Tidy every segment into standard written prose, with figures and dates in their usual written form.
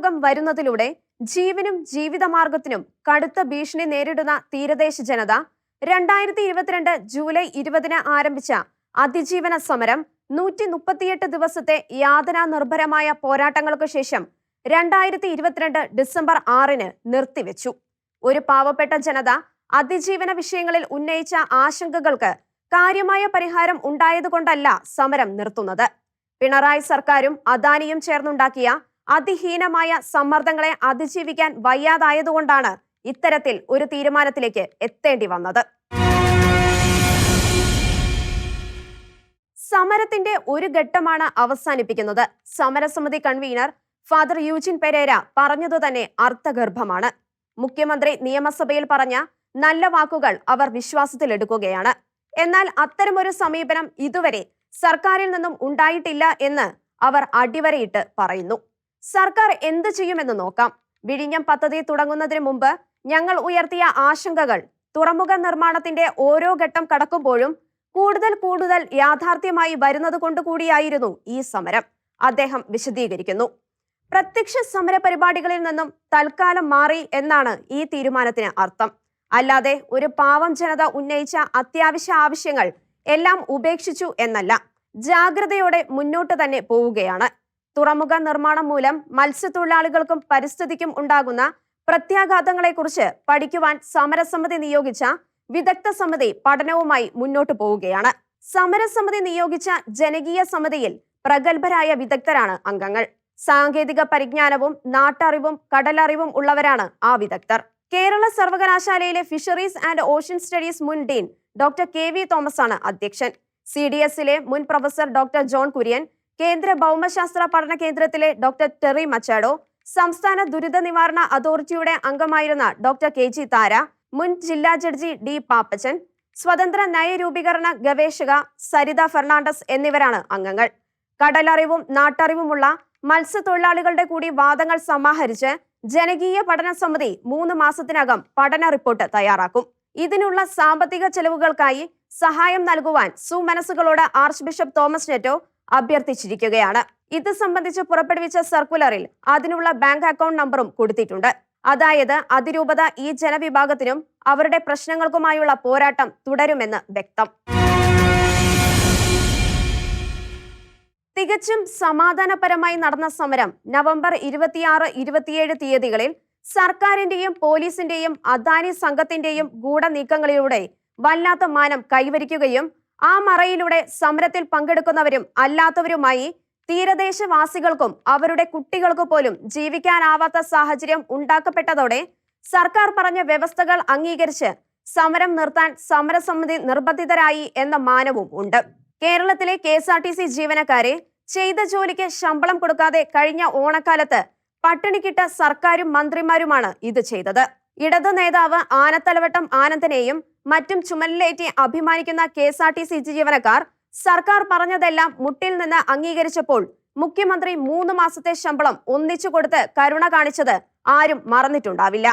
തുറമുഖം വരുന്നതിലൂടെ ജീവനും ജീവിതമാർഗത്തിനും കടുത്ത ഭീഷണി നേരിടുന്ന തീരദേശ ജനത 2022 ജൂലൈ 20 ആരംഭിച്ച അതിജീവന സമരം 138 ദിവസത്തെ യാതനാ നിർഭരമായ പോരാട്ടങ്ങൾക്ക് ശേഷം 2022 ഡിസംബർ 6 നിർത്തിവെച്ചു. ഒരു പാവപ്പെട്ട ജനത അതിജീവന വിഷയങ്ങളിൽ ഉന്നയിച്ച ആശങ്കകൾക്ക് കാര്യമായ പരിഹാരം ഉണ്ടായതുകൊണ്ടല്ല സമരം നിർത്തുന്നത്. പിണറായി സർക്കാരും അദാനിയും ചേർന്നുണ്ടാക്കിയ അതിഹീനമായ സമ്മർദ്ദങ്ങളെ അതിജീവിക്കാൻ വയ്യാതായതുകൊണ്ടാണ് ഇത്തരത്തിൽ ഒരു തീരുമാനത്തിലേക്ക് എത്തേണ്ടി വന്നത്. സമരത്തിന്റെ ഒരു ഘട്ടമാണ് അവസാനിപ്പിക്കുന്നത്. സമരസമിതി കൺവീനർ ഫാദർ യൂജിൻ പെരേര പറഞ്ഞതു തന്നെ അർത്ഥഗർഭമാണ്. മുഖ്യമന്ത്രി നിയമസഭയിൽ പറഞ്ഞ നല്ല വാക്കുകൾ അവർ വിശ്വാസത്തിലെടുക്കുകയാണ്. എന്നാൽ അത്തരമൊരു സമീപനം ഇതുവരെ സർക്കാരിൽ നിന്നും ഉണ്ടായിട്ടില്ല എന്ന് അവർ അടിവരയിട്ട് പറയുന്നു. സർക്കാർ എന്ത് ചെയ്യുമെന്ന് നോക്കാം. വിഴിഞ്ഞം പദ്ധതി തുടങ്ങുന്നതിന് മുമ്പ് ഞങ്ങൾ ഉയർത്തിയ ആശങ്കകൾ തുറമുഖ നിർമ്മാണത്തിന്റെ ഓരോ ഘട്ടം കടക്കുമ്പോഴും കൂടുതൽ യാഥാർത്ഥ്യമായി വരുന്നത് കൊണ്ടുകൂടിയായിരുന്നു ഈ സമരം, അദ്ദേഹം വിശദീകരിക്കുന്നു. പ്രത്യക്ഷ സമര പരിപാടികളിൽ നിന്നും തൽക്കാലം മാറി എന്നാണ് ഈ തീരുമാനത്തിന് അർത്ഥം. അല്ലാതെ ഒരു പാവം ജനത ഉന്നയിച്ച അത്യാവശ്യ ആവശ്യങ്ങൾ എല്ലാം ഉപേക്ഷിച്ചു എന്നല്ല, ജാഗ്രതയോടെ മുന്നോട്ട് തന്നെ പോവുകയാണ്. തുറമുഖ നിർമ്മാണം മൂലം മത്സ്യത്തൊഴിലാളികൾക്കും പരിസ്ഥിതിക്കും ഉണ്ടാകുന്ന പ്രത്യാഘാതങ്ങളെക്കുറിച്ച് പഠിക്കുവാൻ സമരസമിതി നിയോഗിച്ച വിദഗ്ധ സമിതി പഠനവുമായി മുന്നോട്ട് പോവുകയാണ്. സമരസമിതി നിയോഗിച്ച ജനകീയ സമിതിയിൽ പ്രഗത്ഭരായ വിദഗ്ധരാണ് അംഗങ്ങൾ. സാങ്കേതിക പരിജ്ഞാനവും നാട്ടറിവും കടലറിവും ഉള്ളവരാണ് ആ വിദഗ്ധർ. കേരള സർവകലാശാലയിലെ ഫിഷറീസ് ആൻഡ് ഓഷ്യൻ സ്റ്റഡീസ് മുൻ ഡീൻ ഡോക്ടർ KV തോമസ് ആണ് അധ്യക്ഷൻ. CDSലെ മുൻ പ്രൊഫസർ ഡോക്ടർ ജോൺ കുര്യൻ, കേന്ദ്ര ഭൗമശാസ്ത്ര പഠന കേന്ദ്രത്തിലെ ഡോക്ടർ ടെറി മച്ചാഡോ, സംസ്ഥാന ദുരിത നിവാരണ അതോറിറ്റിയുടെ അംഗമായിരുന്ന ഡോക്ടർ KG താര, മുൻ ജില്ലാ ജഡ്ജി D പാപ്പച്ചൻ, സ്വതന്ത്ര നയരൂപീകരണ ഗവേഷക സരിത ഫെർണാണ്ടസ് എന്നിവരാണ് അംഗങ്ങൾ. കടലറിവും നാട്ടറിവുമുള്ള മത്സ്യത്തൊഴിലാളികളുടെ കൂടി വാദങ്ങൾ സമാഹരിച്ച് ജനകീയ പഠന സമിതി 3 മാസത്തിനകം പഠന റിപ്പോർട്ട് തയ്യാറാക്കും. ഇതിനുള്ള സാമ്പത്തിക ചെലവുകൾക്കായി സഹായം നൽകുവാൻ സുമനസ്സുകളോട് ആർച്ച് ബിഷപ്പ് തോമസ് നെറ്റോ അഭ്യർത്ഥിച്ചിരിക്കുകയാണ്. ഇത് സംബന്ധിച്ച് പുറപ്പെടുവിച്ച സർക്കുലറിൽ അതിനുള്ള ബാങ്ക് അക്കൗണ്ട് നമ്പറും കൊടുത്തിട്ടുണ്ട്. അതായത് അതിരൂപത ഈ ജനവിഭാഗത്തിനും അവരുടെ പ്രശ്നങ്ങൾക്കുമായുള്ള പോരാട്ടം തുടരുമെന്ന് വ്യക്തം. തികച്ചും സമാധാനപരമായി നടന്ന സമരം നവംബർ 26, 27 തീയതികളിൽ സർക്കാരിന്റെയും പോലീസിന്റെയും അദാനി സംഘത്തിന്റെയും ഗൂഢനീക്കങ്ങളിലൂടെ വല്ലാത്ത മാനം കൈവരിക്കുകയും ആ മറയിലൂടെ സമരത്തിൽ പങ്കെടുക്കുന്നവരും അല്ലാത്തവരുമായി തീരദേശവാസികൾക്കും അവരുടെ കുട്ടികൾക്ക് പോലും ജീവിക്കാനാവാത്ത സാഹചര്യം ഉണ്ടാക്കപ്പെട്ടതോടെ സർക്കാർ പറഞ്ഞ വ്യവസ്ഥകൾ അംഗീകരിച്ച് സമരം നിർത്താൻ സമരസമിതി നിർബന്ധിതരായി എന്ന മാനവും ഉണ്ട്. കേരളത്തിലെ KSRTC ജീവനക്കാരെ ചെയ്ത ജോലിക്ക് ശമ്പളം കൊടുക്കാതെ കഴിഞ്ഞ ഓണക്കാലത്ത് പട്ടിണിക്കിട്ട സർക്കാരും മന്ത്രിമാരുമാണ് ഇത് ചെയ്തത്. ഇടത് നേതാവ് ആനത്തലവട്ടം ആനന്ദനെയും മറ്റും ചുമലിലേറ്റി അഭിമാനിക്കുന്ന KSRTC ജീവനക്കാർ സർക്കാർ പറഞ്ഞതെല്ലാം മുട്ടിൽ നിന്ന് അംഗീകരിച്ചപ്പോൾ മുഖ്യമന്ത്രി 3 മാസത്തെ ശമ്പളം ഒന്നിച്ചു കൊടുത്ത് കരുണ കാണിച്ചത് ആരും മറന്നിട്ടുണ്ടാവില്ല.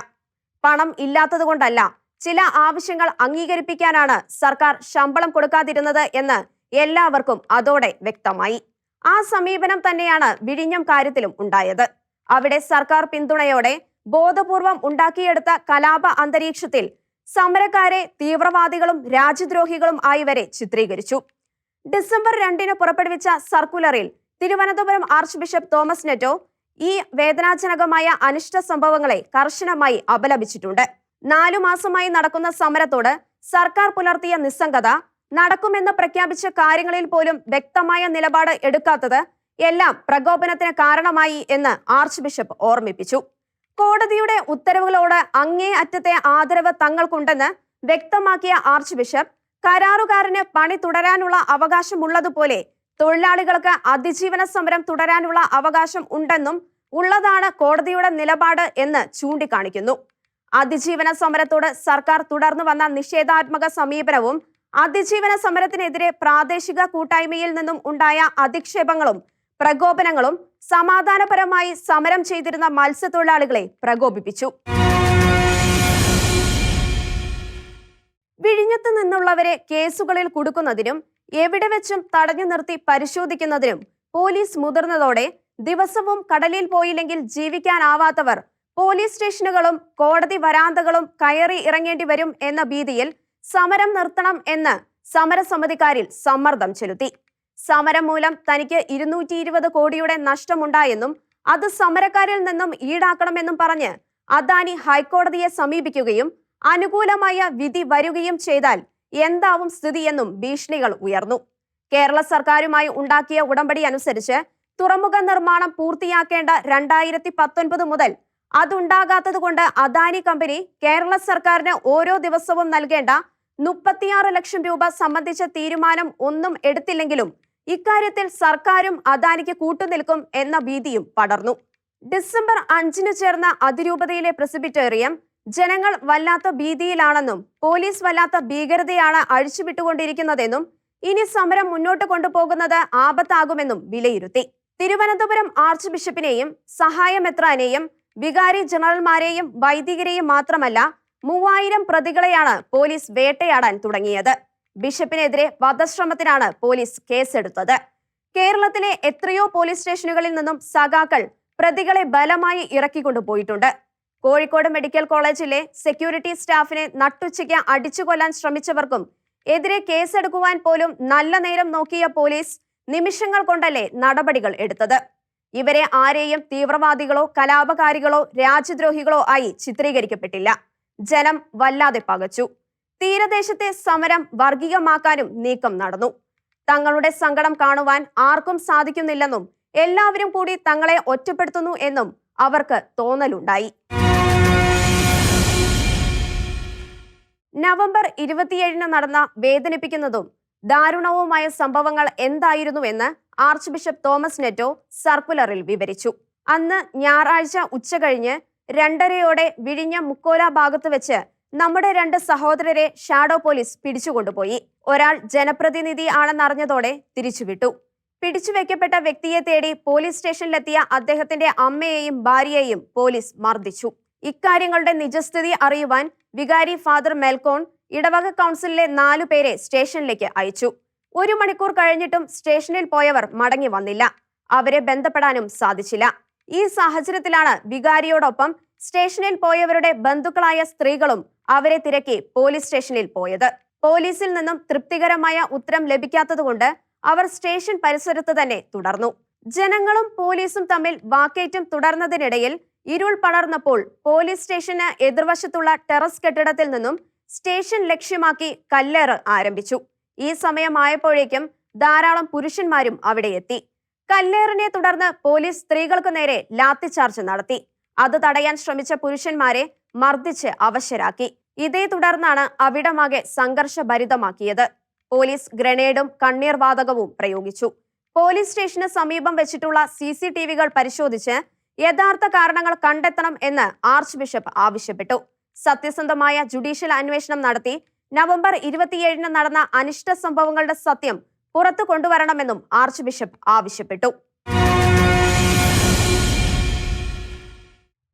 പണം ഇല്ലാത്തതുകൊണ്ടല്ല, ചില ആവശ്യങ്ങൾ അംഗീകരിപ്പിക്കാനാണ് സർക്കാർ ശമ്പളം കൊടുക്കാതിരുന്നത് എന്ന് എല്ലാവർക്കും അതോടെ വ്യക്തമായി. ആ സമീപനം തന്നെയാണ് വിഴിഞ്ഞം കാര്യത്തിലും ഉണ്ടായത്. അവിടെ സർക്കാർ പിന്തുണയോടെ ബോധപൂർവം ഉണ്ടാക്കിയെടുത്ത കലാപ അന്തരീക്ഷത്തിൽ സമരക്കാരെ തീവ്രവാദികളും രാജ്യദ്രോഹികളും ആയി വരെ ചിത്രീകരിച്ചു. ഡിസംബർ 2 പുറപ്പെടുവിച്ച സർക്കുലറിൽ തിരുവനന്തപുരം ആർച്ച് ബിഷപ്പ് തോമസ് നെറ്റോ ഈ വേദനാജനകമായ അനിഷ്ട സംഭവങ്ങളെ കർശനമായി അപലപിച്ചിട്ടുണ്ട്. 4 മാസമായി നടക്കുന്ന സമരത്തോട് സർക്കാർ പുലർത്തിയ നിസ്സംഗത, നടക്കുമെന്ന് പ്രഖ്യാപിച്ച കാര്യങ്ങളിൽ പോലും വ്യക്തമായ നിലപാട് എടുക്കാത്തത് എല്ലാം പ്രകോപനത്തിന് കാരണമായി എന്ന് ആർച്ച് ബിഷപ്പ് ഓർമ്മിപ്പിച്ചു. കോടതിയുടെ ഉത്തരവുകളോട് അങ്ങേ അറ്റത്തെ ആദരവ് തങ്ങൾക്കുണ്ടെന്ന് വ്യക്തമാക്കിയ ആർച്ച് ബിഷപ്പ് കരാറുകാരന് പണി തുടരാനുള്ള അവകാശമുള്ളതുപോലെ തൊഴിലാളികൾക്ക് അതിജീവന സമരം തുടരാനുള്ള അവകാശം ഉണ്ടെന്നും ഉള്ളതാണ് കോടതിയുടെ നിലപാട് എന്ന് ചൂണ്ടിക്കാണിക്കുന്നു. അതിജീവന സമരത്തോട് സർക്കാർ തുടർന്നു വന്ന നിഷേധാത്മക സമീപനവും അതിജീവന സമരത്തിനെതിരെ പ്രാദേശിക കൂട്ടായ്മയിൽ നിന്നും ഉണ്ടായ അധിക്ഷേപങ്ങളും പ്രകോപനങ്ങളും സമാധാനപരമായി സമരം ചെയ്തിരുന്ന മത്സ്യത്തൊഴിലാളികളെ പ്രകോപിപ്പിച്ചു. വിഴിഞ്ഞത്ത് നിന്നുള്ളവരെ കേസുകളിൽ കുടുക്കുന്നതിനും എവിടെ വെച്ചും തടഞ്ഞു നിർത്തി പരിശോധിക്കുന്നതിനും പോലീസ് മുതിർന്നതോടെ ദിവസവും കടലിൽ പോയില്ലെങ്കിൽ ജീവിക്കാനാവാത്തവർ പോലീസ് സ്റ്റേഷനുകളും കോടതി വരാന്തകളും കയറി ഇറങ്ങേണ്ടി വരും എന്ന ഭീതിയിൽ സമരം നിർത്തണം എന്ന് സമരസമിതിക്കാരിൽ സമ്മർദ്ദം ചെലുത്തി. സമരം മൂലം തനിക്ക് 220 കോടിയുടെ നഷ്ടമുണ്ടായെന്നും അത് സമരക്കാരിൽ നിന്നും ഈടാക്കണമെന്നും പറഞ്ഞ് അദാനി ഹൈക്കോടതിയെ സമീപിക്കുകയും അനുകൂലമായ വിധി വരികയും ചെയ്താൽ എന്താവും സ്ഥിതിയെന്നും ഭീഷണികൾ ഉയർന്നു. കേരള സർക്കാരുമായി ഉണ്ടാക്കിയ ഉടമ്പടി അനുസരിച്ച് തുറമുഖ നിർമ്മാണം പൂർത്തിയാക്കേണ്ട 2019 മുതൽ അതുണ്ടാകാത്തതുകൊണ്ട് അദാനി കമ്പനി കേരള സർക്കാരിന് ഓരോ ദിവസവും നൽകേണ്ട 36 ലക്ഷം രൂപ സംബന്ധിച്ച തീരുമാനം ഒന്നും എടുത്തില്ലെങ്കിലും ഇക്കാര്യത്തിൽ സർക്കാരും അദാനിക്ക് കൂട്ടുനിൽക്കും എന്ന ഭീതിയും പടർന്നു. ഡിസംബർ 5 ചേർന്ന അതിരൂപതയിലെ പ്രസിബിറ്റേറിയം ജനങ്ങൾ വല്ലാത്ത ഭീതിയിലാണെന്നും പോലീസ് വല്ലാത്ത ഭീകരതയാണ് അഴിച്ചുവിട്ടുകൊണ്ടിരിക്കുന്നതെന്നും ഇനി സമരം മുന്നോട്ട് കൊണ്ടുപോകുന്നത് ആപത്താകുമെന്നും വിലയിരുത്തി. തിരുവനന്തപുരം ആർച്ച് ബിഷപ്പിനെയും സഹായമെത്രാനെയും വികാരി ജനറൽമാരെയും വൈദികരെയും മാത്രമല്ല 3000 പ്രതികളെയാണ് പോലീസ് വേട്ടയാടാൻ തുടങ്ങിയത്. ബിഷപ്പിനെതിരെ വധശ്രമത്തിനാണ് പോലീസ് കേസെടുത്തത്. കേരളത്തിലെ എത്രയോ പോലീസ് സ്റ്റേഷനുകളിൽ നിന്നും സഖാക്കൾ പ്രതികളെ ബലമായി ഇറക്കിക്കൊണ്ടുപോയിട്ടുണ്ട്. കോഴിക്കോട് മെഡിക്കൽ കോളേജിലെ സെക്യൂരിറ്റി സ്റ്റാഫിനെ നട്ടുച്ചയ്ക്ക് അടിച്ചുകൊല്ലാൻ ശ്രമിച്ചവർക്കും എതിരെ കേസെടുക്കുവാൻ പോലും നല്ല നേരം നോക്കിയ പോലീസ് നിമിഷങ്ങൾ കൊണ്ടല്ലേ നടപടികൾ എടുത്തത്. ഇവരെ ആരെയും തീവ്രവാദികളോ കലാപകാരികളോ രാജ്യദ്രോഹികളോ ആയി ചിത്രീകരിക്കപ്പെട്ടില്ല. ജനം വല്ലാതെ പകച്ചു. തീരദേശത്തെ സമരം വർഗീയമാക്കാനും നീക്കം നടന്നു. തങ്ങളുടെ സങ്കടം കാണുവാൻ ആർക്കും സാധിക്കുന്നില്ലെന്നും എല്ലാവരും കൂടി തങ്ങളെ ഒറ്റപ്പെടുത്തുന്നു എന്നും അവർക്ക് തോന്നലുണ്ടായി. നവംബർ 27 നടന്ന വേദനിപ്പിക്കുന്നതും ദാരുണവുമായ സംഭവങ്ങൾ എന്തായിരുന്നുവെന്ന് ആർച്ച് ബിഷപ്പ് തോമസ് നെറ്റോ സർക്കുലറിൽ വിവരിച്ചു. അന്ന് ഞായറാഴ്ച ഉച്ചകഴിഞ്ഞ് 2:30 വിഴിഞ്ഞം മുക്കോല ഭാഗത്ത് വെച്ച് നമ്മുടെ 2 സഹോദരരെ ഷാഡോ പോലീസ് പിടിച്ചുകൊണ്ടുപോയി. ഒരാൾ ജനപ്രതിനിധി ആണെന്നറിഞ്ഞതോടെ തിരിച്ചുവിട്ടു. പിടിച്ചുവെക്കപ്പെട്ട വ്യക്തിയെ തേടി പോലീസ് സ്റ്റേഷനിലെത്തിയ അദ്ദേഹത്തിന്റെ അമ്മയെയും ഭാര്യയെയും പോലീസ് മർദ്ദിച്ചു. ഇക്കാര്യങ്ങളുടെ നിജസ്ഥിതി അറിയുവാൻ വികാരി ഫാദർ മെൽക്കോൺ ഇടവക കൗൺസിലിലെ 4 പേരെ സ്റ്റേഷനിലേക്ക് അയച്ചു. 1 മണിക്കൂർ കഴിഞ്ഞിട്ടും സ്റ്റേഷനിൽ പോയവർ മടങ്ങി വന്നില്ല. അവരെ ബന്ധപ്പെടാനും സാധിച്ചില്ല. ഈ സാഹചര്യത്തിലാണ് വികാരിയോടൊപ്പം സ്റ്റേഷനിൽ പോയവരുടെ ബന്ധുക്കളായ സ്ത്രീകളും അവരെ തിരക്കി പോലീസ് സ്റ്റേഷനിൽ പോയത്. പോലീസിൽ നിന്നും തൃപ്തികരമായ ഉത്തരം ലഭിക്കാത്തതുകൊണ്ട് അവർ സ്റ്റേഷൻ പരിസരത്ത് തന്നെ തുടർന്നു. ജനങ്ങളും പോലീസും തമ്മിൽ വാക്കേറ്റം തുടർന്നതിനിടയിൽ ഇരുൾ പടർന്നപ്പോൾ പോലീസ് സ്റ്റേഷന് എതിർവശത്തുള്ള ടെറസ് കെട്ടിടത്തിൽ നിന്നും സ്റ്റേഷൻ ലക്ഷ്യമാക്കി കല്ലേറ് ആരംഭിച്ചു. ഈ സമയമായപ്പോഴേക്കും ധാരാളം പുരുഷന്മാരും അവിടെ എത്തി. കല്ലേറിനെ തുടർന്ന് പോലീസ് സ്ത്രീകൾക്ക് നേരെ ലാത്തിചാർജ് നടത്തി. അത് തടയാൻ ശ്രമിച്ച പുരുഷന്മാരെ മർദ്ദിച്ച് അവശരാക്കി. ഇതേ തുടർന്നാണ് അവിടമാകെ സംഘർഷഭരിതമാക്കിയത്. പോലീസ് ഗ്രനേഡും കണ്ണീർ വാതകവും പ്രയോഗിച്ചു. പോലീസ് സ്റ്റേഷന് സമീപം വെച്ചിട്ടുള്ള CCTV-കൾ പരിശോധിച്ച് യഥാർത്ഥ കാരണങ്ങൾ കണ്ടെത്തണം എന്ന് ആർച്ച് ബിഷപ്പ് ആവശ്യപ്പെട്ടു. സത്യസന്ധമായ ജുഡീഷ്യൽ അന്വേഷണം നടത്തി നവംബർ 27 നടന്ന അനിഷ്ട സംഭവങ്ങളുടെ സത്യം പുറത്തു കൊണ്ടുവരണമെന്നും ആർച്ച് ബിഷപ്പ് ആവശ്യപ്പെട്ടു.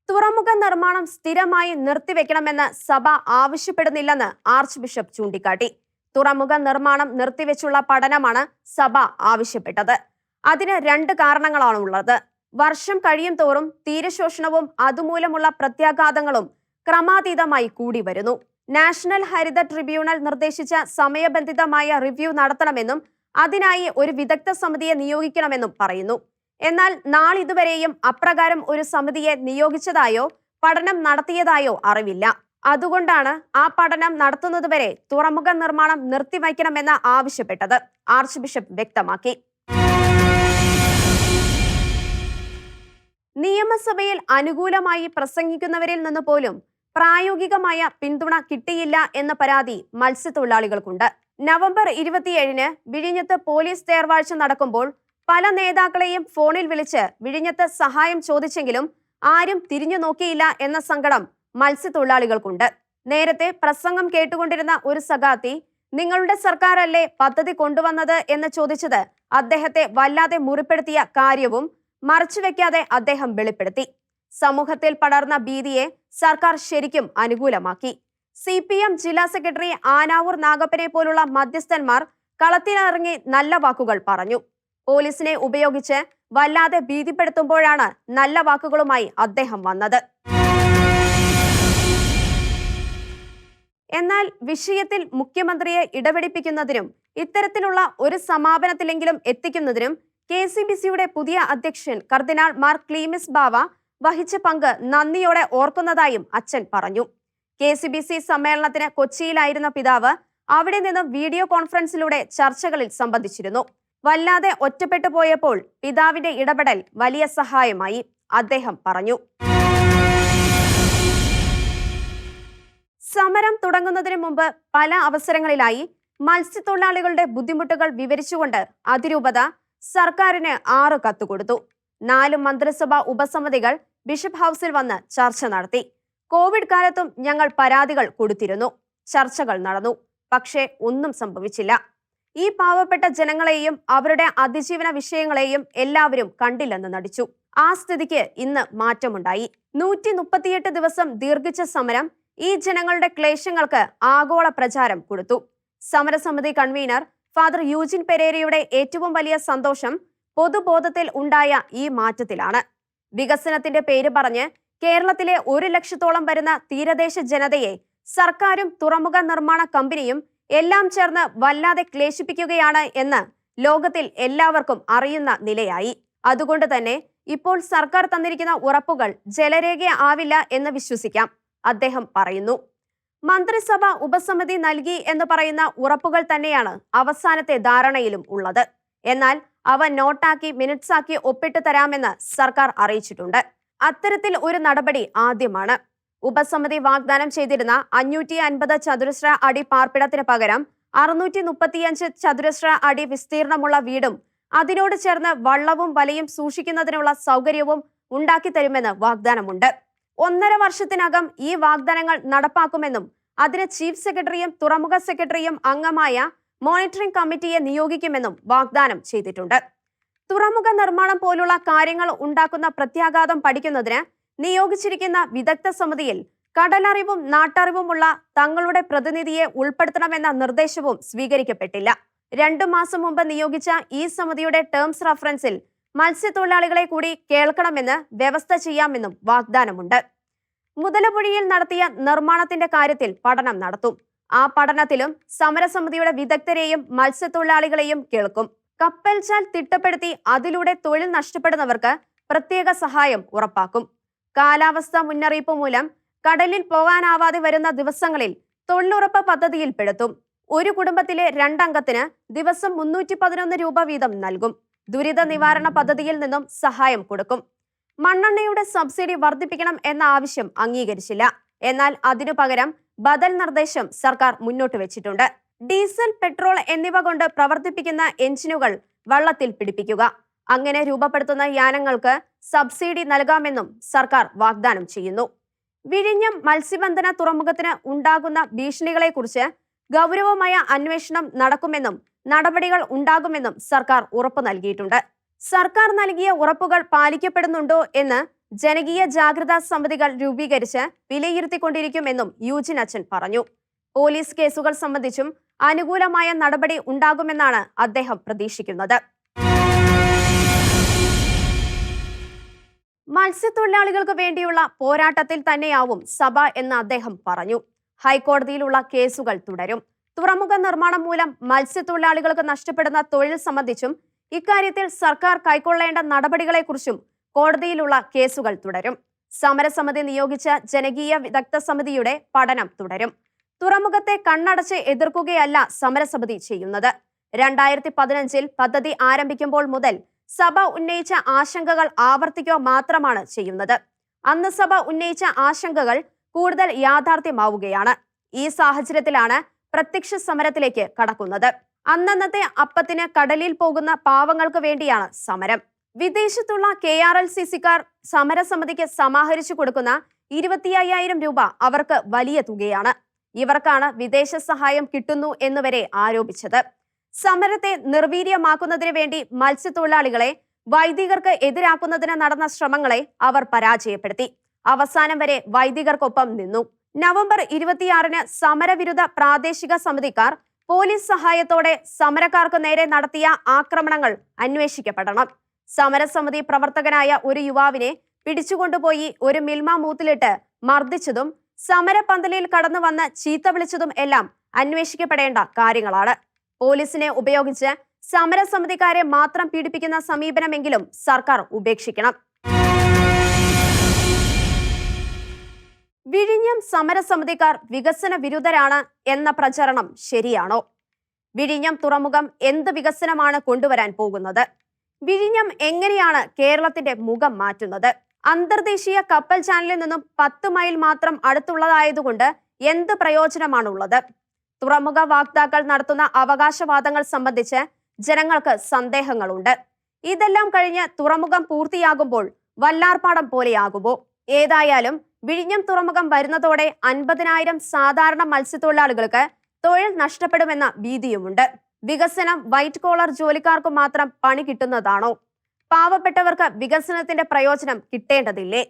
തുറമുഖ നിർമ്മാണം സ്ഥിരമായി നിർത്തിവെക്കണമെന്ന് സഭ ആവശ്യപ്പെടുന്നില്ലെന്ന് ആർച്ച് ബിഷപ്പ് ചൂണ്ടിക്കാട്ടി. തുറമുഖ നിർമ്മാണം നിർത്തിവെച്ചുള്ള പഠനമാണ് സഭ ആവശ്യപ്പെട്ടത്. അതിന് 2 കാരണങ്ങളാണുള്ളത്. വർഷം കഴിയും തോറും തീരശോഷണവും അതുമൂലമുള്ള പ്രത്യാഘാതങ്ങളും ക്രമാതീതമായി കൂടി വരുന്നു. നാഷണൽ ഹരിത ട്രിബ്യൂണൽ നിർദ്ദേശിച്ച സമയബന്ധിതമായ റിവ്യൂ നടത്തണമെന്നും അതിനായി ഒരു വിദഗ്ധ സമിതിയെ നിയോഗിക്കണമെന്നും പറയുന്നു. എന്നാൽ നാളിതുവരെയും അപ്രകാരം ഒരു സമിതിയെ നിയോഗിച്ചതായോ പഠനം നടത്തിയതായോ അറിവില്ല. അതുകൊണ്ടാണ് ആ പഠനം നടത്തുന്നതുവരെ തുറമുഖ നിർമ്മാണം നിർത്തിവയ്ക്കണമെന്ന് ആവശ്യപ്പെട്ടത് ആർച്ച് ബിഷപ്പ് വ്യക്തമാക്കി. നിയമസഭയിൽ അനുകൂലമായി പ്രസംഗിക്കുന്നവരിൽ നിന്ന് പോലും പ്രായോഗികമായ പിന്തുണ കിട്ടിയില്ല എന്ന പരാതി മത്സ്യത്തൊഴിലാളികൾക്കുണ്ട്. നവംബർ 27 വിഴിഞ്ഞത്ത് പോലീസ് തേർവാഴ്ച നടക്കുമ്പോൾ പല നേതാക്കളെയും ഫോണിൽ വിളിച്ച് വിഴിഞ്ഞത്ത് സഹായം ചോദിച്ചെങ്കിലും ആരും തിരിഞ്ഞു നോക്കിയില്ല എന്ന സങ്കടം മത്സ്യത്തൊഴിലാളികൾക്കുണ്ട്. നേരത്തെ പ്രസംഗം കേട്ടുകൊണ്ടിരുന്ന ഒരു സഖാത്തി നിങ്ങളുടെ സർക്കാരല്ലേ പദ്ധതി കൊണ്ടുവന്നത് എന്ന് ചോദിച്ചത് അദ്ദേഹത്തെ വല്ലാതെ മുറിപ്പെടുത്തിയ കാര്യവും മറച്ചുവെക്കാതെ അദ്ദേഹം വെളിപ്പെടുത്തി. സമൂഹത്തിൽ പടർന്ന ഭീതിയെ സർക്കാർ ശരിക്കും അനുകൂലമാക്കി. CPM ജില്ലാ സെക്രട്ടറി ആനാവൂർ നാഗപ്പനെ പോലുള്ള മധ്യസ്ഥന്മാർ കളത്തിലിറങ്ങി നല്ല വാക്കുകൾ പറഞ്ഞു. പോലീസിനെ ഉപയോഗിച്ച് വല്ലാതെ ഭീതിപ്പെടുത്തുമ്പോഴാണ് നല്ല വാക്കുകളുമായി അദ്ദേഹം വന്നത്. എന്നാൽ വിഷയത്തിൽ മുഖ്യമന്ത്രിയെ ഇടപെടിപ്പിക്കുന്നതിനും ഇത്തരത്തിലുള്ള ഒരു സമാപനത്തിലെങ്കിലും എത്തിക്കുന്നതിനും KCBCയുടെ പുതിയ അധ്യക്ഷൻ കർദിനാൾ മാർ ക്ലീമിസ് ബാവ വഹിച്ച പങ്ക് നന്ദിയോടെ ഓർക്കുന്നതായും അച്ഛൻ പറഞ്ഞു. KCBC സമ്മേളനത്തിന് കൊച്ചിയിലായിരുന്ന പിതാവ് അവിടെ നിന്നും വീഡിയോ കോൺഫറൻസിലൂടെ ചർച്ചകളിൽ സംബന്ധിച്ചിരുന്നു. വല്ലാതെ ഒറ്റപ്പെട്ടു പോയപ്പോൾ പിതാവിന്റെ ഇടപെടൽ വലിയ സഹായമായി അദ്ദേഹം പറഞ്ഞു. സമരം തുടങ്ങുന്നതിന് മുമ്പ് പല അവസരങ്ങളിലായി മത്സ്യത്തൊഴിലാളികളുടെ ബുദ്ധിമുട്ടുകൾ വിവരിച്ചുകൊണ്ട് അതിരൂപത സർക്കാരിന് 6 കത്ത് കൊടുത്തു. 4 മന്ത്രിസഭാ ഉപസമിതികൾ ബിഷപ്പ് ഹൌസിൽ വന്ന് ചർച്ച നടത്തി. കോവിഡ് കാലത്തും ഞങ്ങൾ പരാതികൾ കൊടുത്തിരുന്നു. ചർച്ചകൾ നടന്നു. പക്ഷേ ഒന്നും സംഭവിച്ചില്ല. ഈ പാവപ്പെട്ട ജനങ്ങളെയും അവരുടെ അതിജീവന വിഷയങ്ങളെയും എല്ലാവരും കണ്ടില്ലെന്ന് നടിച്ചു. ആ സ്ഥിതിക്ക് ഇന്ന് മാറ്റമുണ്ടായി. 138 ദിവസം ദീർഘിച്ച സമരം ഈ ജനങ്ങളുടെ ക്ലേശങ്ങൾക്ക് ആഗോള പ്രചാരം കൊടുത്തു. സമരസമിതി കൺവീനർ ഫാദർ യൂജിൻ പെരേരയുടെ ഏറ്റവും വലിയ സന്തോഷം പൊതുബോധത്തിൽ ഉണ്ടായ ഈ മാറ്റത്തിലാണ്. വികസനത്തിന്റെ പേര് പറഞ്ഞ് കേരളത്തിലെ 1 ലക്ഷത്തോളം വരുന്ന തീരദേശ ജനതയെ സർക്കാരും തുറമുഖ നിർമ്മാണ കമ്പനിയും എല്ലാം ചേർന്ന് വല്ലാതെ ക്ലേശിപ്പിക്കുകയാണ് എന്ന് ലോകത്തിൽ എല്ലാവർക്കും അറിയുന്ന നിലയായി. അതുകൊണ്ട് തന്നെ ഇപ്പോൾ സർക്കാർ തന്നിരിക്കുന്ന ഉറപ്പുകൾ ജലരേഖ ആവില്ല എന്ന് വിശ്വസിക്കാം, അദ്ദേഹം പറയുന്നു. മന്ത്രിസഭ ഉപസമിതി നൽകി എന്ന് പറയുന്ന ഉറപ്പുകൾ തന്നെയാണ് അവസാനത്തെ ധാരണയിലും ഉള്ളത്. എന്നാൽ അവ നോട്ടാക്കി മിനിറ്റ്സാക്കി ഒപ്പിട്ട് തരാമെന്ന് സർക്കാർ അറിയിച്ചിട്ടുണ്ട്. അത്തരത്തിൽ ഒരു നടപടി ആദ്യമാണ്. ഉപസമിതി വാഗ്ദാനം ചെയ്തിരുന്ന 550 ചതുരശ്ര അടി പാർപ്പിടത്തിന് പകരം 635 ചതുരശ്ര അടി വിസ്തീർണമുള്ള വീടും അതിനോട് ചേർന്ന് വള്ളവും വലയും സൂക്ഷിക്കുന്നതിനുള്ള സൗകര്യവും ഉണ്ടാക്കി തരുമെന്ന് വാഗ്ദാനമുണ്ട്. 1.5 വർഷത്തിനകം ഈ വാഗ്ദാനങ്ങൾ നടപ്പാക്കുമെന്നും അതിന് ചീഫ് സെക്രട്ടറിയും തുറമുഖ സെക്രട്ടറിയും അംഗമായ മോണിറ്ററിംഗ് കമ്മിറ്റിയെ നിയോഗിക്കുമെന്നും വാഗ്ദാനം ചെയ്തിട്ടുണ്ട്. തുറമുഖ നിർമ്മാണം പോലുള്ള കാര്യങ്ങൾ ഉണ്ടാക്കുന്ന പ്രത്യാഘാതം പഠിക്കുന്നതിന് നിയോഗിച്ചിരിക്കുന്ന വിദഗ്ധ സമിതിയിൽ കടലറിവും നാട്ടറിവുമുള്ള തങ്ങളുടെ പ്രതിനിധിയെ ഉൾപ്പെടുത്തണമെന്ന നിർദ്ദേശവും സ്വീകരിക്കപ്പെട്ടില്ല. 2 മാസം മുമ്പ് നിയോഗിച്ച ഈ സമിതിയുടെ ടേംസ് റഫറൻസിൽ മത്സ്യത്തൊഴിലാളികളെ കൂടി കേൾക്കണമെന്ന് വ്യവസ്ഥ ചെയ്യാമെന്നും വാഗ്ദാനമുണ്ട്. മുതലപുഴയിൽ നടത്തിയ നിർമ്മാണത്തിന്റെ കാര്യത്തിൽ പഠനം നടത്തും. ആ പഠനത്തിലും സമരസമിതിയുടെ വിദഗ്ധരെയും മത്സ്യത്തൊഴിലാളികളെയും കേൾക്കും. കപ്പൽചാൽ തിട്ടപ്പെടുത്തി അതിലൂടെ തൊഴിൽ നഷ്ടപ്പെടുന്നവർക്ക് പ്രത്യേക സഹായം ഉറപ്പാക്കും. കാലാവസ്ഥാ മുന്നറിയിപ്പ് മൂലം കടലിൽ പോകാനാവാതെ വരുന്ന ദിവസങ്ങളിൽ തൊഴിലുറപ്പ് പദ്ധതിയിൽ പെടുത്തും. ഒരു കുടുംബത്തിലെ 2 അംഗത്തിന് ദിവസം 311 രൂപ വീതം നൽകും. ദുരിത നിവാരണ പദ്ധതിയിൽ നിന്നും സഹായം കൊടുക്കും. മണ്ണെണ്ണയുടെ സബ്സിഡി വർദ്ധിപ്പിക്കണം എന്ന ആവശ്യം അംഗീകരിച്ചില്ല. എന്നാൽ അതിനു പകരം ബദൽ നിർദ്ദേശം സർക്കാർ മുന്നോട്ട് വെച്ചിട്ടുണ്ട്. ഡീസൽ, പെട്രോൾ എന്നിവ കൊണ്ട് പ്രവർത്തിപ്പിക്കുന്ന എഞ്ചിനുകൾ വള്ളത്തിൽ പിടിപ്പിക്കുക. അങ്ങനെ രൂപപ്പെടുത്തുന്ന യാനങ്ങൾക്ക് സബ്സിഡി നൽകാമെന്നും സർക്കാർ വാഗ്ദാനം ചെയ്യുന്നു. വിഴിഞ്ഞം മത്സ്യബന്ധന തുറമുഖത്തിന് ഉണ്ടാകുന്ന ഭീഷണികളെക്കുറിച്ച് ഗൗരവമായ അന്വേഷണം നടക്കുമെന്നും നടപടികൾ ഉണ്ടാകുമെന്നും സർക്കാർ ഉറപ്പു നൽകിയിട്ടുണ്ട്. സർക്കാർ നൽകിയ ഉറപ്പുകൾ പാലിക്കപ്പെടുന്നുണ്ടോ എന്ന് ജനകീയ ജാഗ്രതാ സമിതികൾ രൂപീകരിച്ച് വിലയിരുത്തിക്കൊണ്ടിരിക്കുമെന്നും യൂജിൻ അച്ഛൻ പറഞ്ഞു. പോലീസ് കേസുകൾ സംബന്ധിച്ചും അനുകൂലമായ നടപടി ഉണ്ടാകുമെന്നാണ് അദ്ദേഹം പ്രതീക്ഷിക്കുന്നത്. മത്സ്യത്തൊഴിലാളികൾക്ക് വേണ്ടിയുള്ള പോരാട്ടത്തിൽ തന്നെയാവും സഭ എന്ന് അദ്ദേഹം പറഞ്ഞു. ഹൈക്കോടതിയിലുള്ള കേസുകൾ തുടരും. തുറമുഖ നിർമ്മാണം മൂലം മത്സ്യത്തൊഴിലാളികൾക്ക് നഷ്ടപ്പെടുന്ന തൊഴിൽ സംബന്ധിച്ചും ഇക്കാര്യത്തിൽ സർക്കാർ കൈക്കൊള്ളേണ്ട നടപടികളെക്കുറിച്ചും കോടതിയിലുള്ള കേസുകൾ തുടരും. സമരസമിതി നിയോഗിച്ച ജനകീയ വിദഗ്ധ സമിതിയുടെ പഠനം തുടരും. തുറമുഖത്തെ കണ്ണടച്ച് എതിർക്കുകയല്ല സമരസമിതി ചെയ്യുന്നത്. 2015 പദ്ധതി ആരംഭിക്കുമ്പോൾ മുതൽ സഭ ഉന്നയിച്ച ആശങ്കകൾ ആവർത്തിക്കുക മാത്രമാണ് ചെയ്യുന്നത്. അന്ന് സഭ ഉന്നയിച്ച ആശങ്കകൾ കൂടുതൽ യാഥാർത്ഥ്യമാവുകയാണ്. ഈ സാഹചര്യത്തിലാണ് പ്രത്യക്ഷ സമരത്തിലേക്ക് കടക്കുന്നത്. അന്നന്നത്തെ അപ്പത്തിന് കടലിൽ പോകുന്ന പാവങ്ങൾക്ക് വേണ്ടിയാണ് സമരം. വിദേശത്തുള്ള KRLCC-ക്കാർ സമരസമിതിക്ക് സമാഹരിച്ചു കൊടുക്കുന്ന 25,000 രൂപ അവർക്ക് വലിയ തുകയാണ്. ഇവർക്കാണ് വിദേശ സഹായം കിട്ടുന്നു എന്നുവരെ ആരോപിച്ചത്. സമരത്തെ നിർവീര്യമാക്കുന്നതിന് വേണ്ടി മത്സ്യത്തൊഴിലാളികളെ വൈദികർക്ക് എതിരാക്കുന്നതിന് നടന്ന ശ്രമങ്ങളെ അവർ പരാജയപ്പെടുത്തി. അവസാനം വരെ വൈദികർക്കൊപ്പം നിന്നു. നവംബർ 26-ന് സമരവിരുദ്ധ പ്രാദേശിക സമിതിക്കാർ പോലീസ് സഹായത്തോടെ സമരക്കാർക്ക് നേരെ നടത്തിയ ആക്രമണങ്ങൾ അന്വേഷിക്കപ്പെടണം. സമരസമിതി പ്രവർത്തകനായ ഒരു യുവാവിനെ പിടിച്ചുകൊണ്ടുപോയി ഒരു മിൽമ മൂത്തിലിട്ട് മർദ്ദിച്ചതും സമരപന്തലിൽ കടന്നു വന്ന് ചീത്ത വിളിച്ചതും എല്ലാം അന്വേഷിക്കപ്പെടേണ്ട കാര്യങ്ങളാണ്. പോലീസിനെ ഉപയോഗിച്ച് സമരസമിതിക്കാരെ മാത്രം പീഡിപ്പിക്കുന്ന സമീപനമെങ്കിലും സർക്കാർ ഉപേക്ഷിക്കണം. വിഴിഞ്ഞം സമരസമിതിക്കാർ വികസന വിരുദ്ധരാണ് എന്ന പ്രചരണം ശരിയാണോ? വിഴിഞ്ഞം തുറമുഖം എന്ത് വികസനമാണ് കൊണ്ടുവരാൻ പോകുന്നത്? വിഴിഞ്ഞം എങ്ങനെയാണ് കേരളത്തിന്റെ മുഖം മാറ്റുന്നത്? അന്തർദേശീയ കപ്പൽ ചാനലിൽ നിന്നും 10 മൈൽ മാത്രം അടുത്തുള്ളതായതുകൊണ്ട് എന്ത് പ്രയോജനമാണുള്ളത്? തുറമുഖ വാഗ്ദാക്കൾ നടത്തുന്ന അവകാശവാദങ്ങൾ സംബന്ധിച്ച് ജനങ്ങൾക്ക് സന്ദേഹങ്ങളുണ്ട്. ഇതെല്ലാം കഴിഞ്ഞ് തുറമുഖം പൂർത്തിയാകുമ്പോൾ വല്ലാർപാടം പോലെയാകുമോ? ഏതായാലും വിഴിഞ്ഞം തുറമുഖം വരുന്നതോടെ 50,000 സാധാരണ മത്സ്യത്തൊഴിലാളികൾക്ക് തൊഴിൽ നഷ്ടപ്പെടുമെന്ന ഭീതിയുമുണ്ട്. വികസനം വൈറ്റ് കോളർ ജോലിക്കാർക്ക് മാത്രം പണി കിട്ടുന്നതാണോ? പാവപ്പെട്ടവർക്ക് വികസനത്തിന്റെ പ്രയോജനം കിട്ടേണ്ടതില്ലേ?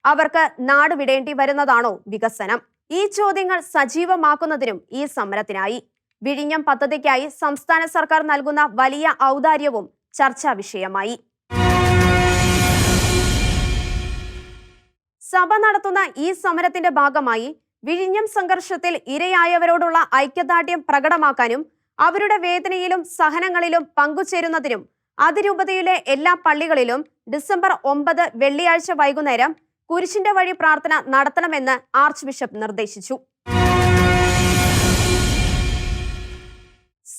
അവർക്ക് നാട് വിടേണ്ടി വരുന്നതാണോ വികസനം? ഈ ചോദ്യങ്ങൾ സജീവമാക്കുന്നതിനും ഈ സമരത്തിനായി വിഴിഞ്ഞം പദ്ധതിക്കായി സംസ്ഥാന സർക്കാർ നൽകുന്ന വലിയ ഔദാര്യവും ചർച്ചാ വിഷയമായി. സഭ നടത്തുന്ന ഈ സമരത്തിന്റെ ഭാഗമായി വിഴിഞ്ഞം സംഘർഷത്തിൽ ഇരയായവരോടുള്ള ഐക്യദാർഢ്യം പ്രകടമാക്കാനും അവരുടെ വേദനയിലും സഹനങ്ങളിലും പങ്കുചേരുന്നതിനും അതിരൂപതയിലെ എല്ലാ പള്ളികളിലും ഡിസംബർ 9 വെള്ളിയാഴ്ച വൈകുന്നേരം കുരിശിന്റെ വഴി പ്രാർത്ഥന നടത്തണമെന്ന് ആർച്ച് ബിഷപ്പ് നിർദ്ദേശിച്ചു.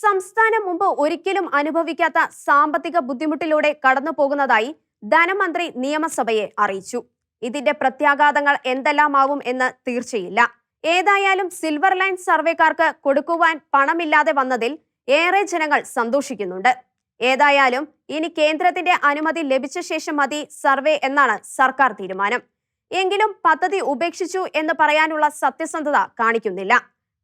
സംസ്ഥാനം മുമ്പ് ഒരിക്കലും അനുഭവിക്കാത്ത സാമ്പത്തിക ബുദ്ധിമുട്ടിലൂടെ കടന്നു പോകുന്നതായി ധനമന്ത്രി നിയമസഭയെ അറിയിച്ചു. ഇതിന്റെ പ്രത്യാഘാതങ്ങൾ എന്തെല്ലാമാവും എന്ന് തീർച്ചയില്ല. ഏതായാലും സിൽവർ ലൈൻ സർവേക്കാർക്ക് കൊടുക്കുവാൻ പണമില്ലാതെ വന്നതിൽ ഏറെ ജനങ്ങൾ സന്തോഷിക്കുന്നുണ്ട്. ഏതായാലും ഇനി കേന്ദ്രത്തിന്റെ അനുമതി ലഭിച്ച ശേഷം മതി സർവേ എന്നാണ് സർക്കാർ തീരുമാനം. എങ്കിലും പദ്ധതി ഉപേക്ഷിച്ചു എന്ന് പറയാനുള്ള സത്യസന്ധത കാണിക്കുന്നില്ല.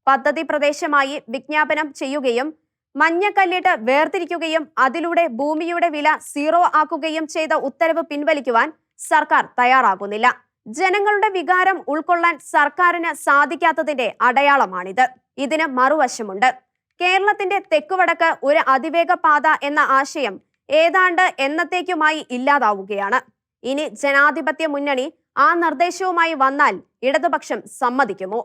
പദ്ധതി പ്രദേശമായി വിജ്ഞാപനം ചെയ്യുകയും മഞ്ഞക്കല്ലിട്ട് വേർതിരിക്കുകയും അതിലൂടെ ഭൂമിയുടെ വില 0 ആക്കുകയും ചെയ്ത ഉത്തരവ് പിൻവലിക്കുവാൻ സർക്കാർ തയ്യാറാകുന്നില്ല. ജനങ്ങളുടെ വികാരം ഉൾക്കൊള്ളാൻ സർക്കാരിന് സാധിക്കാത്തതിന്റെ അടയാളമാണിത്. ഇതിന് മറുവശമുണ്ട്. കേരളത്തിന്റെ തെക്കുവടക്ക് ഒരു അതിവേഗ പാത എന്ന ആശയം ഏതാണ്ട് എന്നത്തേക്കുമായി ഇല്ലാതാവുകയാണ്. ഇനി ജനാധിപത്യ മുന്നണി ആ നിർദ്ദേശവുമായി വന്നാൽ ഇടതുപക്ഷം സമ്മതിക്കുമോ?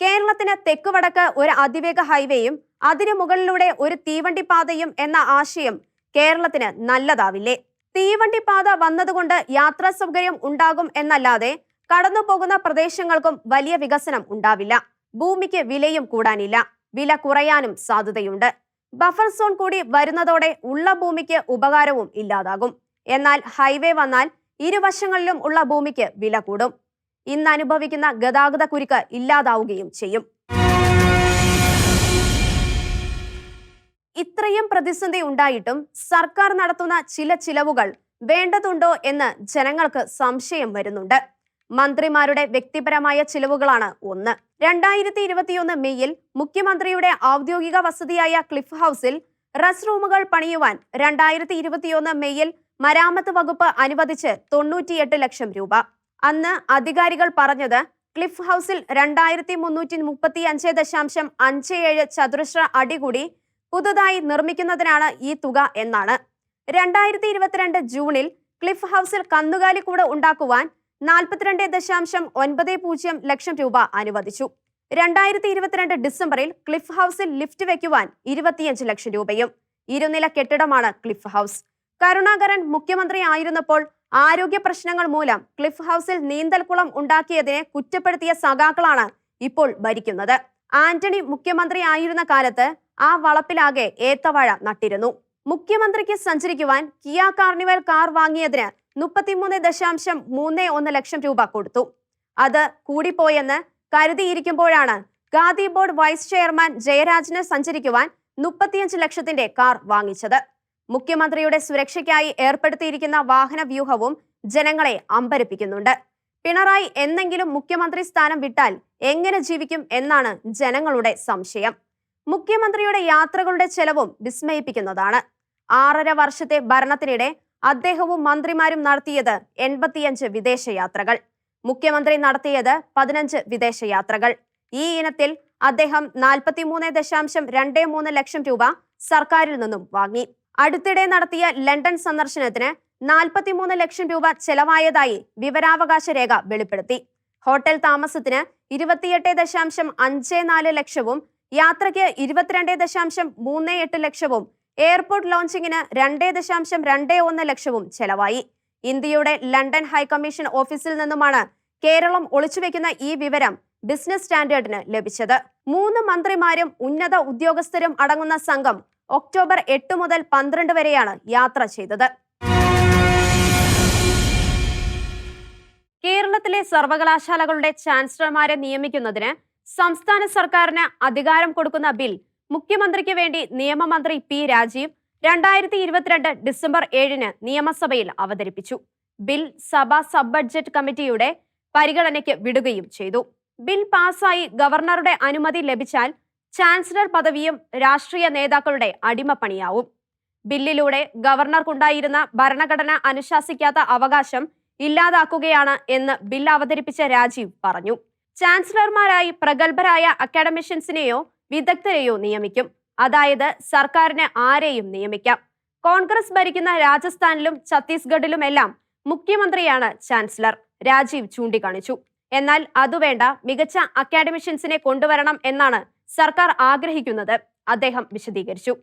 കേരളത്തിന് തെക്കുവടക്ക് ഒരു അതിവേഗ ഹൈവേയും അതിനു മുകളിലൂടെ ഒരു തീവണ്ടിപ്പാതയും എന്ന ആശയം കേരളത്തിന് നല്ലതാവില്ലേ? തീവണ്ടിപ്പാത വന്നതുകൊണ്ട് യാത്രാ സൗകര്യം ഉണ്ടാകും എന്നല്ലാതെ കടന്നു പോകുന്ന പ്രദേശങ്ങൾക്കും വലിയ വികസനം ഉണ്ടാവില്ല. ഭൂമിക്ക് വിലയും കൂടാനില്ല, വില കുറയാനും സാധ്യതയുണ്ട്. ബഫർ സോൺ കൂടി വരുന്നതോടെ ഉള്ള ഭൂമിക്ക് ഉപകാരവും ഇല്ലാതാകും. എന്നാൽ ഹൈവേ വന്നാൽ ഇരുവശങ്ങളിലും ഉള്ള ഭൂമിക്ക് വില കൂടും. ഇന്ന് അനുഭവിക്കുന്ന ഗതാഗത കുരുക്ക് ഇല്ലാതാവുകയും ചെയ്യും. ഇത്രയും പ്രതിസന്ധി ഉണ്ടായിട്ടും സർക്കാർ നടത്തുന്ന ചില ചിലവുകൾ വേണ്ടതുണ്ടോ എന്ന് ജനങ്ങൾക്ക് സംശയം വരുന്നുണ്ട്. മന്ത്രിമാരുടെ വ്യക്തിപരമായ ചിലവുകളാണ് ഒന്ന്. 2021 മെയ്യിൽ മുഖ്യമന്ത്രിയുടെ ഔദ്യോഗിക വസതിയായ ക്ലിഫ് ഹൗസിൽ റെസ്റ്റ് റൂമുകൾ പണിയുവാൻ 2021 മെയ്യിൽ മരാമത്ത് വകുപ്പ് അനുവദിച്ച് 98 ലക്ഷം രൂപ. അന്ന് അധികാരികൾ പറഞ്ഞത് ക്ലിഫ് ഹൗസിൽ 2335.57 ചതുരശ്ര അടി കൂടി പുതുതായി നിർമ്മിക്കുന്നതിനാണ് ഈ തുക എന്നാണ്. 2022 ജൂണിൽ ക്ലിഫ് ഹൗസിൽ കന്നുകാലിക്കൂട് ഉണ്ടാക്കുവാൻ 42.90 ലക്ഷം രൂപ അനുവദിച്ചു. 2022 ഡിസംബറിൽ ക്ലിഫ് ഹൗസിൽ ലിഫ്റ്റ് വയ്ക്കുവാൻ 25 ലക്ഷം രൂപയും. ഇരുനില കെട്ടിടമാണ് ക്ലിഫ് ഹൗസ്. കരുണാകരൻ മുഖ്യമന്ത്രി ആയിരുന്നപ്പോൾ ആരോഗ്യ പ്രശ്നങ്ങൾ മൂലം ക്ലിഫ് ഹൗസിൽ നീന്തൽക്കുളം ഉണ്ടാക്കിയതിനെ കുറ്റപ്പെടുത്തിയ സഖാക്കളാണ് ഇപ്പോൾ ഭരിക്കുന്നത്. ആന്റണി മുഖ്യമന്ത്രി ആയിരുന്ന കാലത്ത് ആ വളപ്പിലാകെ ഏത്തവാഴ നട്ടിരുന്നു. മുഖ്യമന്ത്രിക്ക് സഞ്ചരിക്കുവാൻ കിയ കാർണിവൽ കാർ വാങ്ങിയതിന് 33.31 ലക്ഷം രൂപ കൊടുത്തു. അത് കൂടിപ്പോയെന്ന് കരുതിയിരിക്കുമ്പോഴാണ് ഖാദി ബോർഡ് വൈസ് ചെയർമാൻ ജയരാജന് സഞ്ചരിക്കുവാൻ 35 ലക്ഷത്തിന്റെ കാർ വാങ്ങിച്ചത്. മുഖ്യമന്ത്രിയുടെ സുരക്ഷയ്ക്കായി ഏർപ്പെടുത്തിയിരിക്കുന്ന വാഹന വ്യൂഹവും ജനങ്ങളെ അമ്പരപ്പിക്കുന്നുണ്ട്. പിണറായി എന്നെങ്കിലും മുഖ്യമന്ത്രി സ്ഥാനം വിട്ടാൽ എങ്ങനെ ജീവിക്കും എന്നാണ് ജനങ്ങളുടെ സംശയം. മുഖ്യമന്ത്രിയുടെ യാത്രകളുടെ ചെലവും വിസ്മയിപ്പിക്കുന്നതാണ്. 6.5 വർഷത്തെ ഭരണത്തിനിടെ അദ്ദേഹവും മന്ത്രിമാരും നടത്തിയത് 85 വിദേശയാത്രകൾ. മുഖ്യമന്ത്രി നടത്തിയത് 15 വിദേശയാത്രകൾ. ഈ ഇനത്തിൽ അദ്ദേഹം 43.23 ലക്ഷം രൂപ സർക്കാരിൽ നിന്നും വാങ്ങി. അടുത്തിടെ നടത്തിയ ലണ്ടൻ സന്ദർശനത്തിന് 43 ലക്ഷം രൂപ ചെലവായതായി വിവരാവകാശ രേഖ വെളിപ്പെടുത്തി. ഹോട്ടൽ താമസത്തിന് 28.54 ലക്ഷവും യാത്രയ്ക്ക് 22.38 ലക്ഷവും എയർപോർട്ട് ലോഞ്ചിങ്ങിന് 2.21 ലക്ഷവും ചെലവായി. ഇന്ത്യയുടെ ലണ്ടൻ ഹൈക്കമ്മീഷൻ ഓഫീസിൽ നിന്നുമാണ് കേരളം ഒളിച്ചുവെക്കുന്ന ഈ വിവരം ബിസിനസ് സ്റ്റാൻഡേർഡിന് ലഭിച്ചത്. 3 മന്ത്രിമാരും ഉന്നത ഉദ്യോഗസ്ഥരും അടങ്ങുന്ന സംഘം ഒക്ടോബർ 8 മുതൽ 12 വരെയാണ് യാത്ര ചെയ്തത്. കേരളത്തിലെ സർവകലാശാലകളുടെ ചാൻസലർമാരെ നിയമിക്കുന്നതിന് സംസ്ഥാന സർക്കാരിന് അധികാരം കൊടുക്കുന്ന ബിൽ മുഖ്യമന്ത്രിക്ക് വേണ്ടി നിയമമന്ത്രി പി രാജീവ് 2022 ഡിസംബർ 7 നിയമസഭയിൽ അവതരിപ്പിച്ചു. ബിൽ സഭാ സബ് ബഡ്ജറ്റ് കമ്മിറ്റിയുടെ പരിഗണനയ്ക്ക് വിടുകയും ചെയ്തു. ബിൽ പാസായി ഗവർണറുടെ അനുമതി ലഭിച്ചാൽ ചാൻസലർ പദവിയും രാഷ്ട്രീയ നേതാക്കളുടെ അടിമപ്പണിയാവും. ബില്ലിലൂടെ ഗവർണർക്കുണ്ടായിരുന്ന ഭരണഘടന അനുശാസിക്കാത്ത അവകാശം ഇല്ലാതാക്കുകയാണ് എന്ന് ബിൽ അവതരിപ്പിച്ച രാജീവ് പറഞ്ഞു. ചാൻസലർമാരായി പ്രഗത്ഭരായ അക്കാഡമിഷ്യൻസിനെയോ വിദഗ്ധരെയോ നിയമിക്കും. അതായത് സർക്കാരിന് ആരെയും നിയമിക്കാം. കോൺഗ്രസ് ഭരിക്കുന്ന രാജസ്ഥാനിലും ഛത്തീസ്ഗഡിലുമെല്ലാം മുഖ്യമന്ത്രിയാണ് ചാൻസലർ, രാജീവ് ചൂണ്ടിക്കാണിച്ചു. എന്നാൽ അതുവേണ്ട, മികച്ച അക്കാഡമിഷ്യൻസിനെ കൊണ്ടുവരണം എന്നാണ് സർക്കാർ ആഗ്രഹിക്കുന്നത്, അദ്ദേഹം വിശദീകരിച്ചു.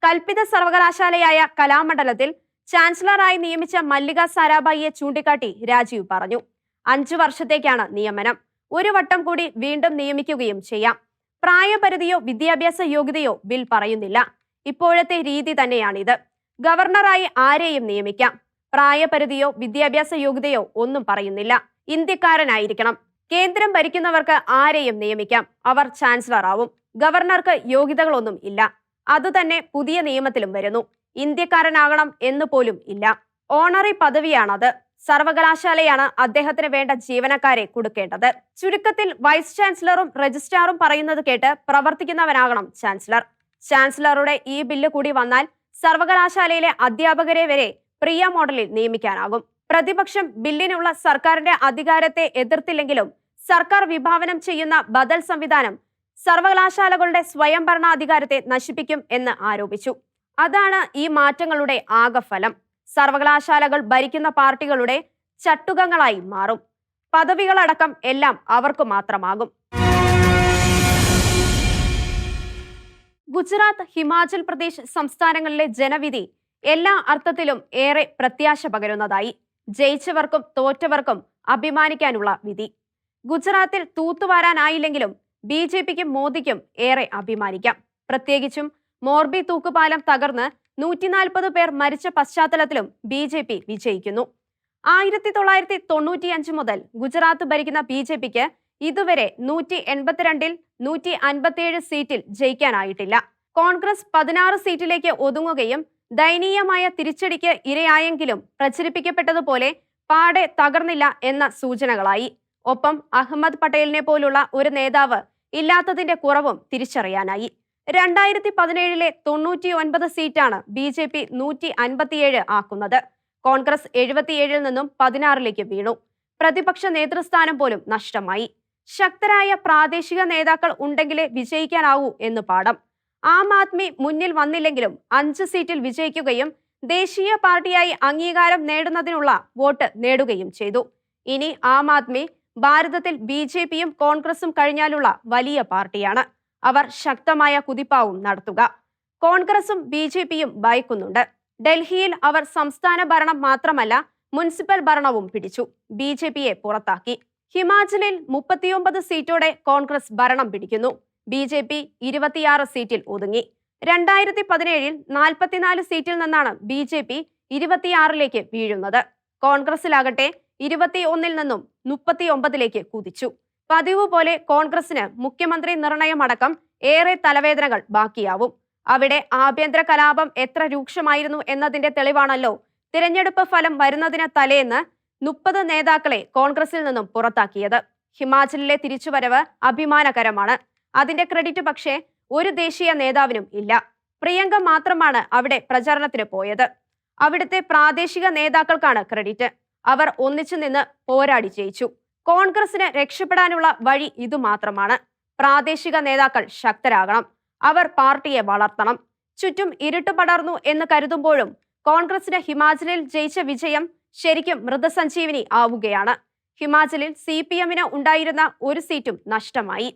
കൽപ്പിത സർവകലാശാലയായ കലാമണ്ഡലത്തിൽ ചാൻസലറായി നിയമിച്ച മല്ലിക സാരാഭായിയെ ചൂണ്ടിക്കാട്ടി രാജീവ് പറഞ്ഞു. 5 വർഷത്തേക്കാണ് നിയമനം. 1 വട്ടം കൂടി വീണ്ടും നിയമിക്കുകയും ചെയ്യാം. പ്രായപരിധിയോ വിദ്യാഭ്യാസ യോഗ്യതയോ ബിൽ പറയുന്നില്ല. ഇപ്പോഴത്തെ രീതി തന്നെയാണിത്. ഗവർണറായി ആരെയും നിയമിക്കാം. പ്രായപരിധിയോ വിദ്യാഭ്യാസ യോഗ്യതയോ ഒന്നും പറയുന്നില്ല. ഇന്ത്യക്കാരനായിരിക്കണം. കേന്ദ്രം ഭരിക്കുന്നവർക്ക് ആരെയും നിയമിക്കാം. അവർ ചാൻസലർ ആവും. ഗവർണർക്ക് യോഗ്യതകളൊന്നും ഇല്ല. അതുതന്നെ പുതിയ നിയമത്തിലും വരുന്നു. ഇന്ത്യക്കാരനാകണം എന്ന് പോലും ഇല്ല. ഓണറി പദവിയാണത്. സർവകലാശാലയാണ് അദ്ദേഹത്തിന് വേണ്ട ജീവനക്കാരെ കൊടുക്കേണ്ടത്. ചുരുക്കത്തിൽ വൈസ് ചാൻസലറും രജിസ്ട്രാറും പറയുന്നത് കേട്ട് പ്രവർത്തിക്കുന്നവനാകണം ചാൻസലർ. ചാൻസലറുടെ ഈ ബില്ല് കൂടി വന്നാൽ സർവകലാശാലയിലെ അധ്യാപകരെ വരെ പ്രിയ മോഡലിൽ നിയമിക്കാനാകും. പ്രതിപക്ഷം ബില്ലിനുള്ള സർക്കാരിന്റെ അധികാരത്തെ എതിർത്തില്ലെങ്കിലും സർക്കാർ വിഭാവനം ചെയ്യുന്ന ബദൽ സംവിധാനം സർവകലാശാലകളുടെ സ്വയംഭരണാധികാരത്തെ നശിപ്പിക്കും എന്ന് ആരോപിച്ചു. അതാണ് ഈ മാറ്റങ്ങളുടെ ആകെ ഫലം. സർവകലാശാലകൾ ഭരിക്കുന്ന പാർട്ടികളുടെ ചട്ടുകങ്ങളായി മാറും. പദവികളടക്കം എല്ലാം അവർക്ക് മാത്രമാകും. ഗുജറാത്ത്, ഹിമാചൽ പ്രദേശ് സംസ്ഥാനങ്ങളിലെ ജനവിധി എല്ലാ അർത്ഥത്തിലും ഏറെ പ്രത്യാശ പകരുന്നതായി. ജയിച്ചവർക്കും തോറ്റവർക്കും അഭിമാനിക്കാനുള്ള വിധി. ഗുജറാത്തിൽ തൂത്തുവാരാനായില്ലെങ്കിലും BJPക്കും മോദിക്കും ഏറെ അഭിമാനിക്കാം. പ്രത്യേകിച്ചും മോർബി തൂക്കുപാലം തകർന്ന് 140 പേർ മരിച്ച പശ്ചാത്തലത്തിലും BJP വിജയിക്കുന്നു. 1995 മുതൽ ഗുജറാത്ത് ഭരിക്കുന്ന BJPക്ക് ഇതുവരെ 182-ൽ 157 സീറ്റിൽ ജയിക്കാനായിട്ടില്ല. കോൺഗ്രസ് 16 സീറ്റിലേക്ക് ഒതുങ്ങുകയും ദയനീയമായ തിരിച്ചടിക്ക് ഇരയായെങ്കിലും പ്രചരിപ്പിക്കപ്പെട്ടതുപോലെ പാടെ തകർന്നില്ല എന്ന സൂചനകളായി. ഒപ്പം അഹമ്മദ് പട്ടേലിനെ പോലുള്ള ഒരു നേതാവ് ഇല്ലാത്തതിന്റെ കുറവും തിരിച്ചറിയാനായി. 2017-ലെ 99 സീറ്റാണ് BJP 157 ആക്കുന്നത്. കോൺഗ്രസ് 77-ൽ നിന്നും 16-ലേക്ക് വീണു. പ്രതിപക്ഷ നേതൃസ്ഥാനം പോലും നഷ്ടമായി. ശക്തരായ പ്രാദേശിക നേതാക്കൾ ഉണ്ടെങ്കിലേ വിജയിക്കാനാവൂ എന്ന് പാഠം. ആം ആദ്മി മുന്നിൽ വന്നില്ലെങ്കിലും 5 സീറ്റിൽ വിജയിക്കുകയും ദേശീയ പാർട്ടിയായി അംഗീകാരം നേടുന്നതിനുള്ള വോട്ട് നേടുകയും ചെയ്തു. ഇനി ആം ആദ്മി ഭാരതത്തിൽ BJPയും കോൺഗ്രസും കഴിഞ്ഞാലുള്ള വലിയ പാർട്ടിയാണ്. അവർ ശക്തമായ കുതിപ്പാവും നടത്തുക. കോൺഗ്രസും BJPയും ഭയക്കുന്നുണ്ട്. ഡൽഹിയിൽ അവർ സംസ്ഥാന ഭരണം മാത്രമല്ല മുനിസിപ്പൽ ഭരണവും പിടിച്ചു. BJPയെ പുറത്താക്കി. ഹിമാചലിൽ 39 സീറ്റോടെ കോൺഗ്രസ് ഭരണം പിടിക്കുന്നു. BJP 26 സീറ്റിൽ ഒതുങ്ങി. 2017-ൽ 44 സീറ്റിൽ നിന്നാണ് BJP 26-ലേക്ക് വീഴുന്നത്. കോൺഗ്രസിലാകട്ടെ 21-ൽ നിന്നും 39-ലേക്ക് കുതിച്ചു. പതിവ് പോലെ കോൺഗ്രസിന് മുഖ്യമന്ത്രി നിർണയമടക്കം ഏറെ തലവേദനകൾ ബാക്കിയാവും. അവിടെ ആഭ്യന്തര കലാപം എത്ര രൂക്ഷമായിരുന്നു എന്നതിന്റെ തെളിവാണല്ലോ തിരഞ്ഞെടുപ്പ് ഫലം വരുന്നതിന് തലേന്ന് 30 നേതാക്കളെ കോൺഗ്രസിൽ നിന്നും പുറത്താക്കിയത്. ഹിമാചലിലെ തിരിച്ചുവരവ് അഭിമാനകരമാണ്. അതിന്റെ ക്രെഡിറ്റ് പക്ഷേ ഒരു ദേശീയ നേതാവിനും ഇല്ല. പ്രിയങ്ക മാത്രമാണ് അവിടെ പ്രചരണത്തിന് പോയത്. അവിടുത്തെ പ്രാദേശിക നേതാക്കൾക്കാണ് ക്രെഡിറ്റ്. അവർ ഒന്നിച്ചു നിന്ന് പോരാടി ജയിച്ചു. കോൺഗ്രസിന് രക്ഷപ്പെടാനുള്ള വഴി ഇതുമാത്രമാണ്. പ്രാദേശിക നേതാക്കൾ ശക്തരാകണം. അവർ പാർട്ടിയെ വളർത്തണം. ചുറ്റും ഇരുട്ട് പടർന്നു എന്ന് കരുതുമ്പോഴും കോൺഗ്രസിന് ഹിമാചലിൽ ജയിച്ച വിജയം ശരിക്കും മൃതസഞ്ജീവിനി ആവുകയാണ്. ഹിമാചലിൽ CPM-ന് ഉണ്ടായിരുന്ന ഒരു സീറ്റും നഷ്ടമായി.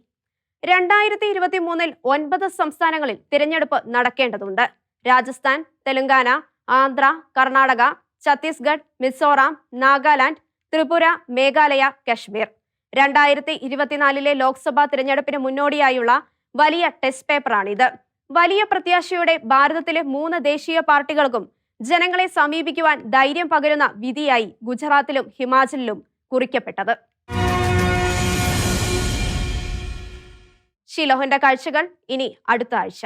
2023 9 സംസ്ഥാനങ്ങളിൽ തിരഞ്ഞെടുപ്പ് നടക്കേണ്ടതുണ്ട്. രാജസ്ഥാൻ, തെലങ്കാന, ആന്ധ്ര, കർണാടക, ഛത്തീസ്ഗഡ്, മിസോറാം, നാഗാലാൻഡ്, ത്രിപുര, മേഘാലയ, കശ്മീർ. 2024 ലോക്സഭാ തിരഞ്ഞെടുപ്പിന് മുന്നോടിയായുള്ള വലിയ ടെസ്റ്റ് പേപ്പറാണിത്. വലിയ പ്രത്യാശയോടെ ഭാരതത്തിലെ 3 ദേശീയ പാർട്ടികൾക്കും ജനങ്ങളെ സമീപിക്കുവാൻ ധൈര്യം പകരുന്ന വിധിയായി ഗുജറാത്തിലും ഹിമാചലിലും കുറിക്കപ്പെട്ടത്. ഷിലോഹിന്റെ കാഴ്ചകൾ ഇനി അടുത്ത ആഴ്ച.